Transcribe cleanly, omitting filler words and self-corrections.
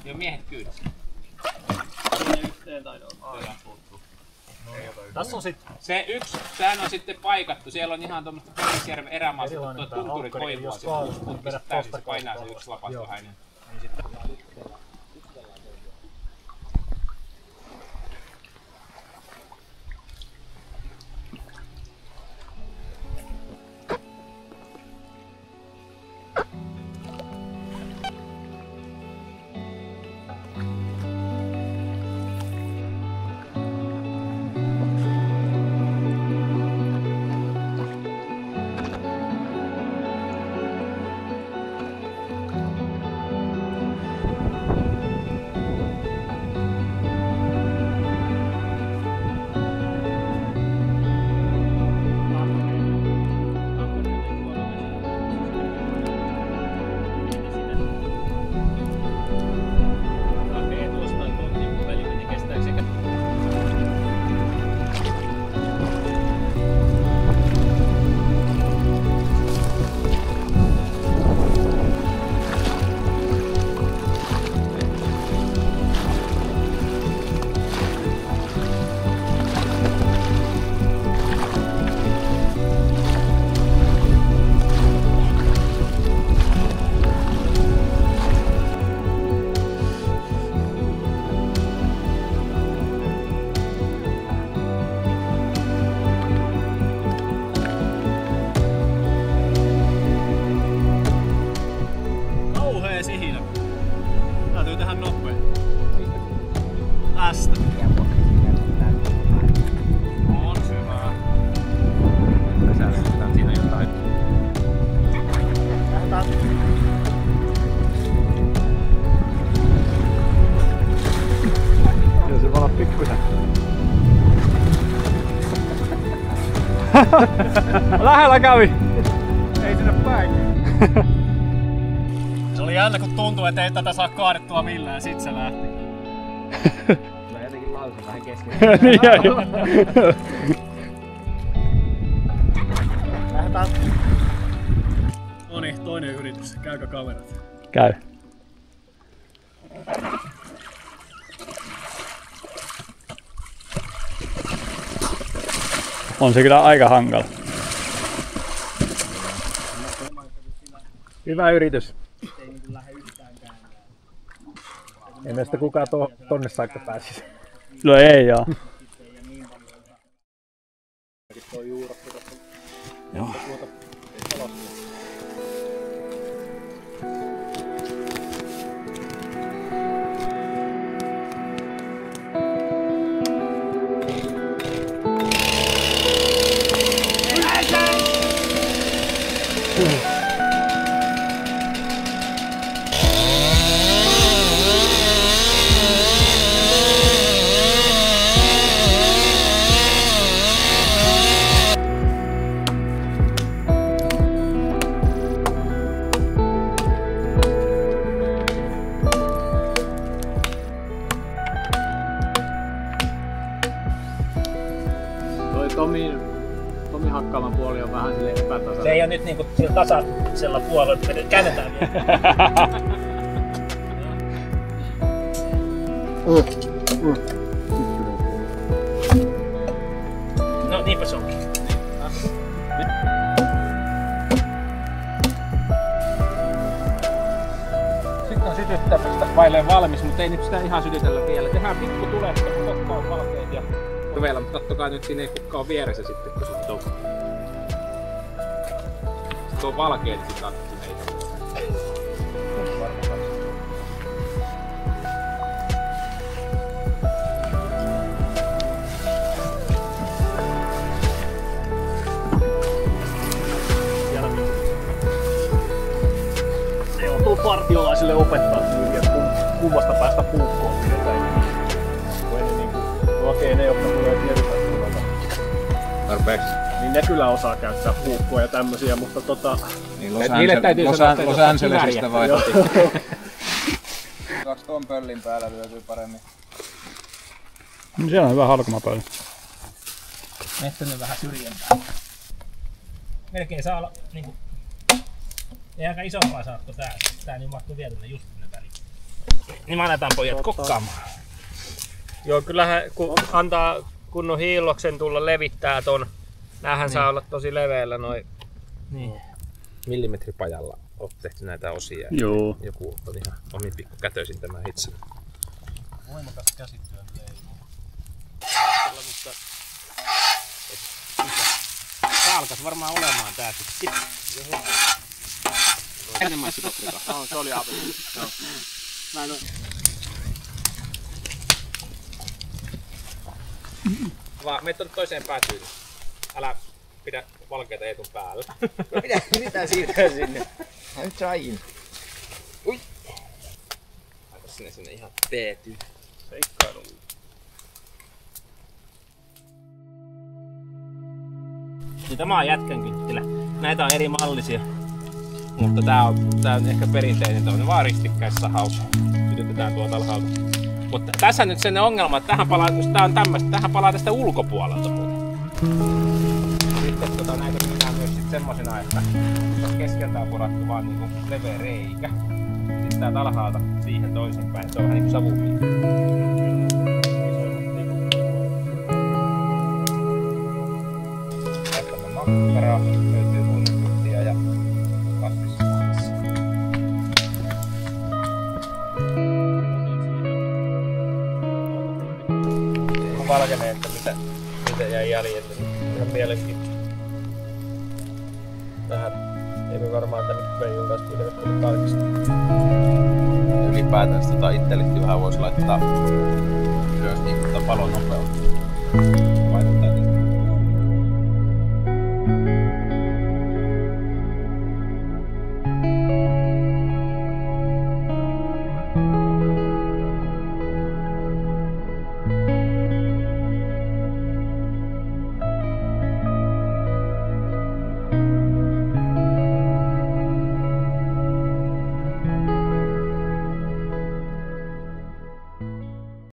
Jo miehet kyydissä. Yhteen taidon. Kyllä, puuttuu. Tässä on sit... Sehän on sitten paikattu. Siellä on ihan tuommoista Perisjärven erämaassa tuo tunturikoivua. Se uusi putkista tää, niin se painaa se yksi lapastohainen. Lähellä kävi! Ei sinne päin. Se oli jännä kun tuntui, että ei tätä saa kaadettua millään ja sit se lähti. Mä jotenkin lausun vähän kesken. Niin jäi. Lähdetään. Noniin, toinen yritys. Käykö kamerat? Käy. On se kyllä aika hankala. Hyvä yritys. Ei meistä kukaan tonne saakka pääsisi. No ei joo. Joo. Tomi Hakkaaman puoli on vähän silleen epätasainen. Se ei oo nyt niinku sillä tasaisella puolella, että me käännetään vielä. No niinpä se onkin. Sitten on sytyttämistä vailleen valmis, mutta ei nyt sitä ihan sytytellä vielä. Tehdään pikku tulesta, kun kokka on valkeet ja vielä, mutta kattokaa nyt siinä ei kukka on vieressä sitten, kun se on. Sitten on valkeet sit kattoneita. Se joutuu partiolaisille opettaa kummasta päästä puukkoon pidetään. Okei, ne jotka tulee tiedetä Tarpeeksi. niin ne kyllä osaa käyttää puukkoa ja tämmösiä, mutta niin Los Angelesista vaihdettiin. Kaksi ton pöllin päällä löytyy paremmin. No, siellä on hyvä halkomapöllin. Mettänyt vähän syrjempää. Melkein saa olla niinku... Ei aika isompaa saatko tää. Tää niin mahtuu vielä tänne just tänne väliin. Niin mä annetaan pojat kokkaamaan. Joo, kyllähän kun antaa kunnon hiilloksen tulla levittää ton. Näähän saa olla tosi leveällä noin. Niin. Millimetripajalla oot tehty näitä osia. Joo. Joku on ihan omin pikku kätöisin tämä itse. Voimakas käsityön leima. Tää alkaisi varmaan olemaan tää sitten. Enemmän sitä paprikaa. No, se oli apeli. Mä en oo... Vaan meitä on toiseen päätyyn. Älä pidä valkeita etun päällä. Mitä siirtää sinne? I'm trying. Ui! Laita sinne ihan teetyyn. Seikkailu. Niin tämä on jätkän kynttilä. Näitä on eri mallisia. Mutta tää on ehkä perinteinen toinen vaan ristikkäissahaus. Sytytetään tuolta alhaalta. Mutta tässä nyt sen ongelma, että tähän palaa, jos tää on tämmöstä, tähän palaa tästä ulkopuolelta muuten. Sitten näitä myydään myös sit semmosena, että keskeltä on porattu vaan niinku leveä reikä. Sitten täältä alhaalta siihen toisinpäin. Se on vähän niinku savupiikki. Laitamme makkaraa, löytyy huonekynttiä ja kasvissalassa. Valkenee, että mitä jäi jäljelle, niin ihan mielenkiintoista. Tähän ei me varmaan tänne Veijun kanssa kuitenkaan tullut tarkistaa. Ylipäätään itsellekään vähän voisi laittaa ylös niin palon nopeutta.